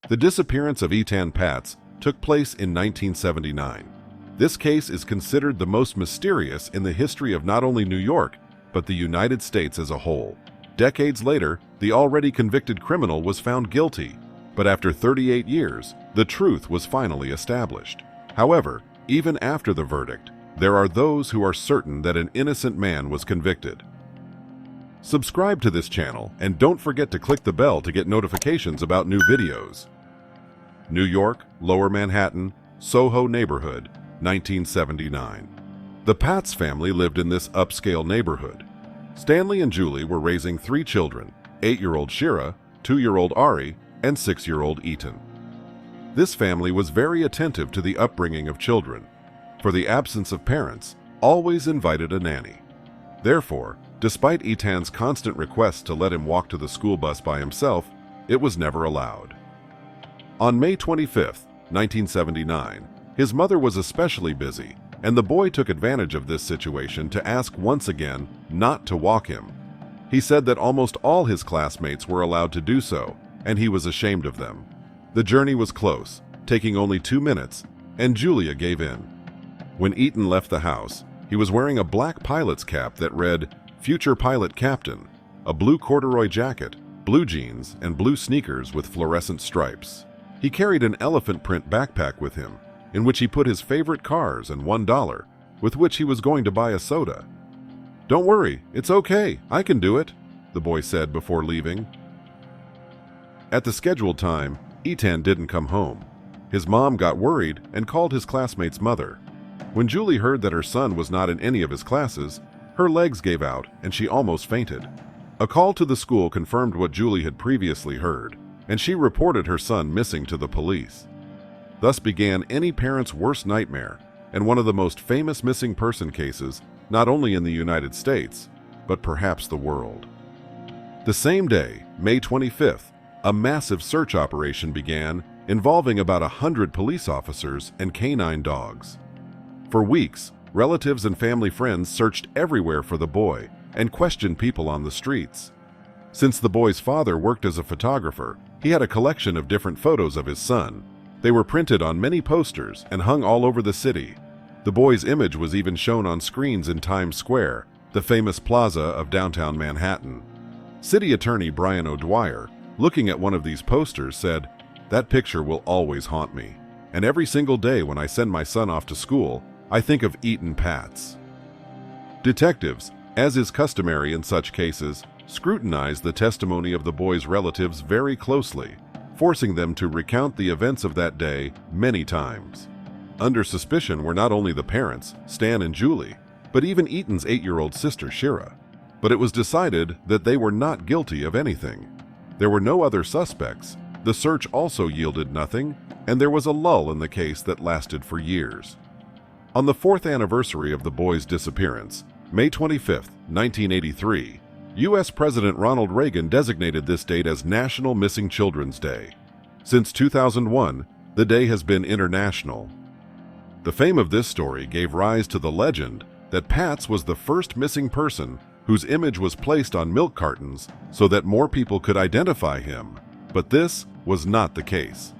The disappearance of Etan Patz took place in 1979. This case is considered the most mysterious in the history of not only New York, but the United States as a whole. Decades later, the already convicted criminal was found guilty, but after 38 years, the truth was finally established. However, even after the verdict, there are those who are certain that an innocent man was convicted. Subscribe to this channel and don't forget to click the bell to get notifications about new videos. New York, Lower Manhattan, Soho neighborhood, 1979. The Patz family lived in this upscale neighborhood. Stanley and Julie were raising 3 children, 8-year-old Shira, 2-year-old Ari, and 6-year-old Etan. This family was very attentive to the upbringing of children. For the absence of parents, always invited a nanny. Therefore, despite Etan's constant requests to let him walk to the school bus by himself, it was never allowed. On May 25, 1979, his mother was especially busy, and the boy took advantage of this situation to ask once again not to walk him. He said that almost all his classmates were allowed to do so, and he was ashamed of them. The journey was close, taking only 2 minutes, and Julia gave in. When Etan left the house, he was wearing a black pilot's cap that read, "Future Pilot Captain," a blue corduroy jacket, blue jeans, and blue sneakers with fluorescent stripes. He carried an elephant print backpack with him, in which he put his favorite cars and $1, with which he was going to buy a soda. "Don't worry, it's okay, I can do it," the boy said before leaving. At the scheduled time, Etan didn't come home. His mom got worried and called his classmate's mother. When Julie heard that her son was not in any of his classes, her legs gave out and she almost fainted. A call to the school confirmed what Julie had previously heard, and she reported her son missing to the police. Thus began any parent's worst nightmare and one of the most famous missing person cases, not only in the United States, but perhaps the world. The same day, May 25th, a massive search operation began involving about 100 police officers and canine dogs. For weeks, relatives and family friends searched everywhere for the boy and questioned people on the streets. Since the boy's father worked as a photographer, he had a collection of different photos of his son. They were printed on many posters and hung all over the city. The boy's image was even shown on screens in Times Square, the famous plaza of downtown Manhattan. City Attorney Brian O'Dwyer, looking at one of these posters, said, "That picture will always haunt me, and every single day when I send my son off to school, I think of Etan Patz." Detectives, as is customary in such cases, scrutinized the testimony of the boy's relatives very closely, forcing them to recount the events of that day many times. Under suspicion were not only the parents, Stan and Julie, but even Etan's 8-year-old sister Shira. But it was decided that they were not guilty of anything. There were no other suspects, the search also yielded nothing, and there was a lull in the case that lasted for years. On the 4th anniversary of the boy's disappearance, May 25, 1983, U.S. President Ronald Reagan designated this date as National Missing Children's Day. Since 2001, the day has been international. The fame of this story gave rise to the legend that Patz was the first missing person whose image was placed on milk cartons so that more people could identify him, but this was not the case.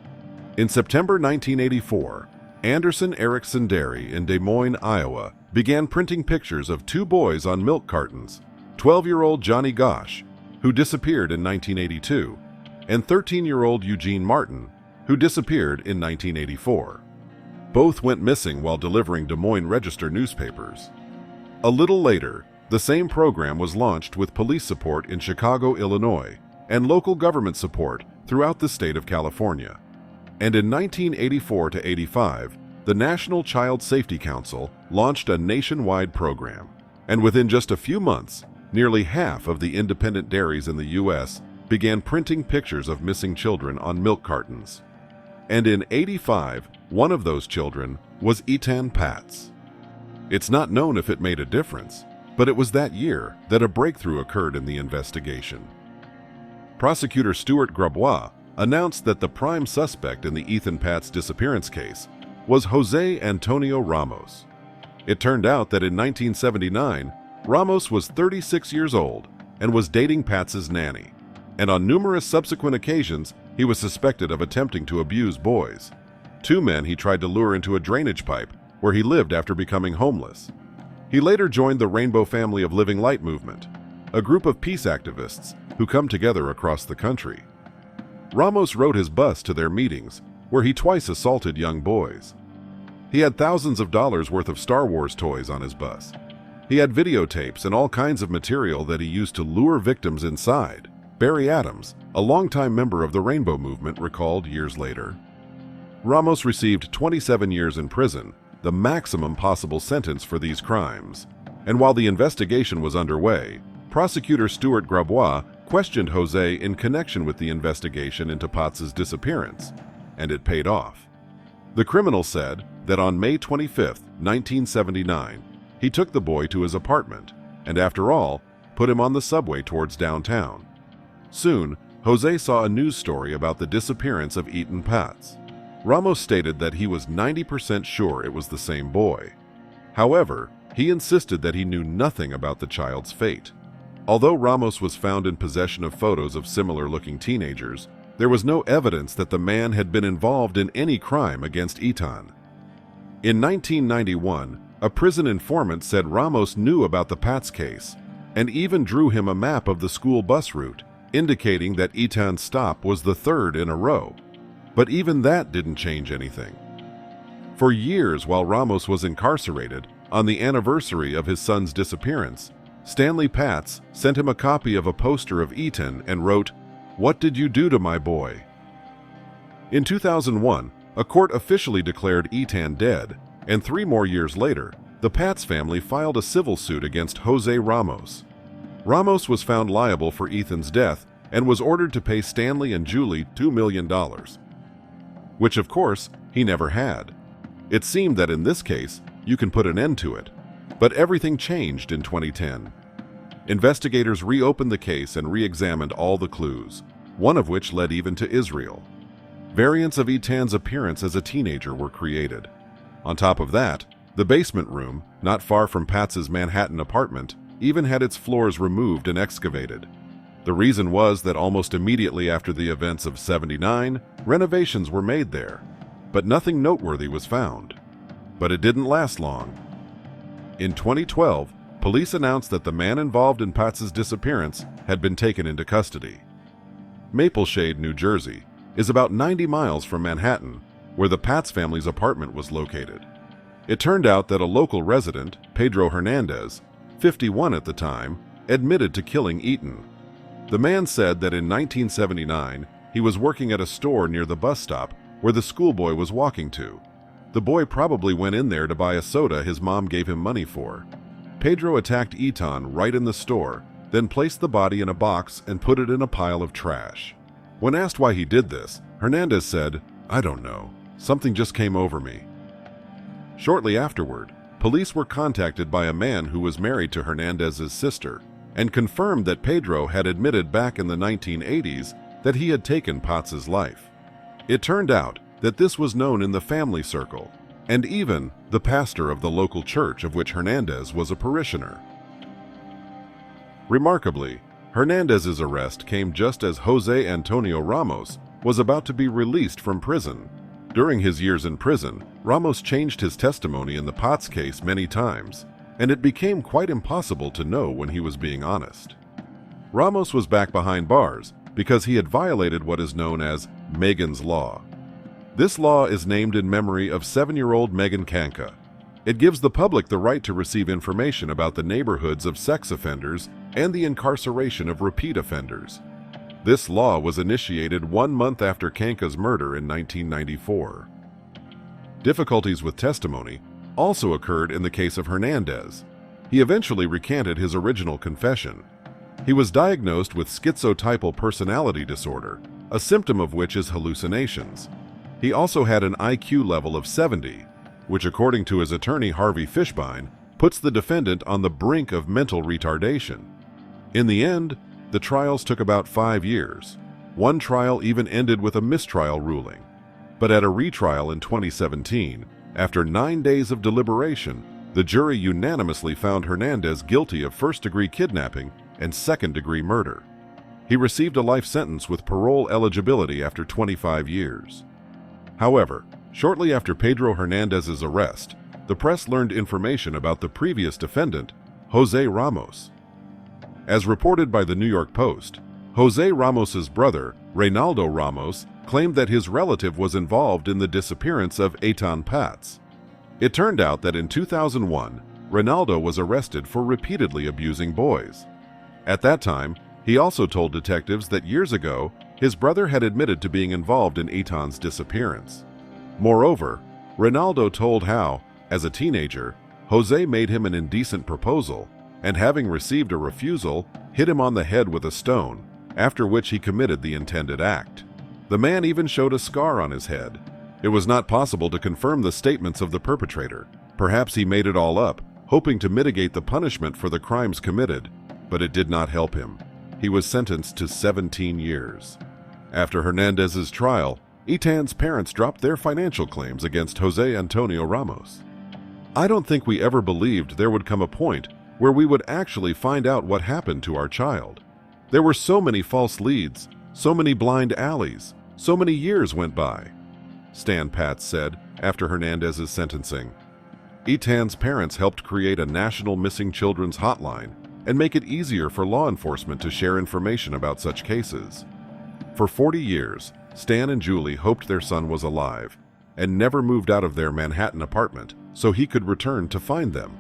In September 1984, Anderson Erickson Dairy in Des Moines, Iowa, began printing pictures of 2 boys on milk cartons, 12-year-old Johnny Gosch, who disappeared in 1982, and 13-year-old Eugene Martin, who disappeared in 1984. Both went missing while delivering Des Moines Register newspapers. A little later, the same program was launched with police support in Chicago, Illinois, and local government support throughout the state of California. And in 1984 to 85, the National Child Safety Council launched a nationwide program. And within just a few months, nearly half of the independent dairies in the U.S. began printing pictures of missing children on milk cartons. And in 85, one of those children was Etan Patz. It's not known if it made a difference, but it was that year that a breakthrough occurred in the investigation. Prosecutor Stuart Grabois announced that the prime suspect in the Etan Patz disappearance case was Jose Antonio Ramos. It turned out that in 1979, Ramos was 36 years old and was dating Patz's nanny, and on numerous subsequent occasions, he was suspected of attempting to abuse boys. 2 men he tried to lure into a drainage pipe, where he lived after becoming homeless. He later joined the Rainbow Family of Living Light movement, a group of peace activists who come together across the country. Ramos rode his bus to their meetings, where he twice assaulted young boys. He had thousands of dollars worth of Star Wars toys on his bus. He had videotapes and all kinds of material that he used to lure victims inside. Barry Adams, a longtime member of the Rainbow Movement, recalled years later. Ramos received 27 years in prison, the maximum possible sentence for these crimes. And while the investigation was underway, prosecutor Stuart Grabois questioned Jose in connection with the investigation into Patz's disappearance, and it paid off. The criminal said that on May 25, 1979, he took the boy to his apartment and, after all, put him on the subway towards downtown. Soon, Jose saw a news story about the disappearance of Etan Patz. Ramos stated that he was 90% sure it was the same boy. However, he insisted that he knew nothing about the child's fate. Although Ramos was found in possession of photos of similar-looking teenagers, there was no evidence that the man had been involved in any crime against Etan. In 1991, a prison informant said Ramos knew about the Patz case and even drew him a map of the school bus route, indicating that Etan's stop was the 3rd in a row. But even that didn't change anything. For years while Ramos was incarcerated, on the anniversary of his son's disappearance, Stanley Patz sent him a copy of a poster of Etan and wrote, "What did you do to my boy?" In 2001, a court officially declared Etan dead, and 3 more years later, the Patz family filed a civil suit against Jose Ramos. Ramos was found liable for Ethan's death and was ordered to pay Stanley and Julie $2 million, which of course he never had. It seemed that in this case, you can put an end to it. But everything changed in 2010. Investigators reopened the case and re-examined all the clues, one of which led even to Israel. Variants of Etan's appearance as a teenager were created. On top of that, the basement room, not far from Patz's Manhattan apartment, even had its floors removed and excavated. The reason was that almost immediately after the events of '79, renovations were made there, but nothing noteworthy was found. But it didn't last long. In 2012, police announced that the man involved in Patz's disappearance had been taken into custody. Mapleshade, New Jersey, is about 90 miles from Manhattan, where the Patz family's apartment was located. It turned out that a local resident, Pedro Hernandez, 51 at the time, admitted to killing Etan. The man said that in 1979, he was working at a store near the bus stop where the schoolboy was walking to. The boy probably went in there to buy a soda his mom gave him money for. Pedro attacked Etan right in the store, then placed the body in a box and put it in a pile of trash. When asked why he did this, Hernandez said, "I don't know. Something just came over me." Shortly afterward, police were contacted by a man who was married to Hernandez's sister and confirmed that Pedro had admitted back in the 1980s that he had taken Patz's life. It turned out that this was known in the family circle, and even the pastor of the local church of which Hernandez was a parishioner. Remarkably, Hernandez's arrest came just as Jose Antonio Ramos was about to be released from prison. During his years in prison, Ramos changed his testimony in the Patz case many times, and it became quite impossible to know when he was being honest. Ramos was back behind bars because he had violated what is known as Megan's Law. This law is named in memory of 7-year-old Megan Kanka. It gives the public the right to receive information about the neighborhoods of sex offenders and the incarceration of repeat offenders. This law was initiated 1 month after Kanka's murder in 1994. Difficulties with testimony also occurred in the case of Hernandez. He eventually recanted his original confession. He was diagnosed with schizotypal personality disorder, a symptom of which is hallucinations. He also had an IQ level of 70, which according to his attorney Harvey Fishbein, puts the defendant on the brink of mental retardation. In the end, the trials took about 5 years. One trial even ended with a mistrial ruling. But at a retrial in 2017, after 9 days of deliberation, the jury unanimously found Hernandez guilty of first-degree kidnapping and second-degree murder. He received a life sentence with parole eligibility after 25 years. However, shortly after Pedro Hernandez's arrest, the press learned information about the previous defendant, Jose Ramos. As reported by the New York Post, Jose Ramos's brother, Reynaldo Ramos, claimed that his relative was involved in the disappearance of Etan Patz. It turned out that in 2001, Reynaldo was arrested for repeatedly abusing boys. At that time, he also told detectives that years ago, his brother had admitted to being involved in Etan's disappearance. Moreover, Reynaldo told how, as a teenager, Jose made him an indecent proposal, and having received a refusal, hit him on the head with a stone, after which he committed the intended act. The man even showed a scar on his head. It was not possible to confirm the statements of the perpetrator. Perhaps he made it all up, hoping to mitigate the punishment for the crimes committed, but it did not help him. He was sentenced to 17 years. After Hernandez's trial, Etan's parents dropped their financial claims against Jose Antonio Ramos. I don't think we ever believed there would come a point where we would actually find out what happened to our child. There were so many false leads, so many blind alleys, so many years went by, Etan Patz said after Hernandez's sentencing. Etan's parents helped create a national missing children's hotline and make it easier for law enforcement to share information about such cases. For 40 years, Stan and Julie hoped their son was alive and never moved out of their Manhattan apartment so he could return to find them.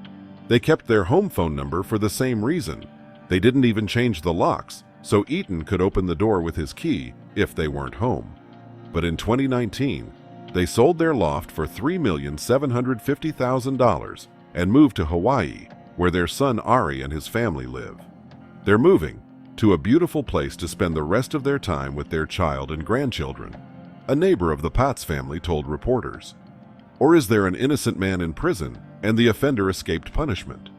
They kept their home phone number for the same reason. They didn't even change the locks, so Etan could open the door with his key if they weren't home. But in 2019, they sold their loft for $3,750,000 and moved to Hawaii, where their son Ari and his family live. They're moving to a beautiful place to spend the rest of their time with their child and grandchildren, a neighbor of the Patz family told reporters. Or is there an innocent man in prison and the offender escaped punishment?